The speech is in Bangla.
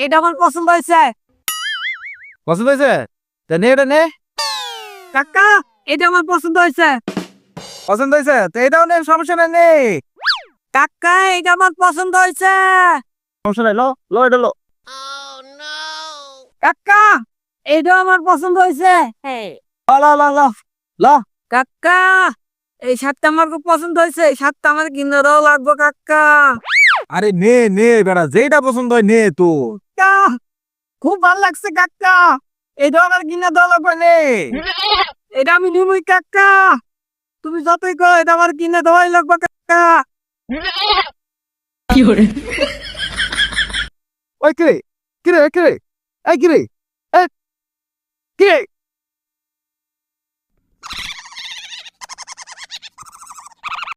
এটা আমার পছন্দ হয়েছে। পছন্দ হয়েছে? তা নে এটা নে। কাকা, এটা আমার পছন্দ হয়েছে। পছন্দ হয়েছে তো এটাও নে, সমস্যা নাই, নে। কাকা, এটা আমার পছন্দ হয়েছে। সমস্যা নাই, লো লো এটা লো। কাকা, এটা আমার পছন্দ হয়েছে। ল ল ল ল ল। কাকা, এই শার্টটা আমার খুব পছন্দ হয়েছে। এই শার্টটা আমার কিনে দেওয়া লাগবে কাকা। আরে নে নে বেটা, যেটা পছন্দ হয় নে তোর। কাকা, খুব ভালো লাগছে কাকা। এটা আমার কিনে দেওয়া লাগবে নে। এটা আমি নিবই কাকা। তুমি যতই করো, এটা আমার কিনে দেওয়াই লাগবে কাকা। ওই কিরে কিরে কিরে, এই কিরে, এই কিরে।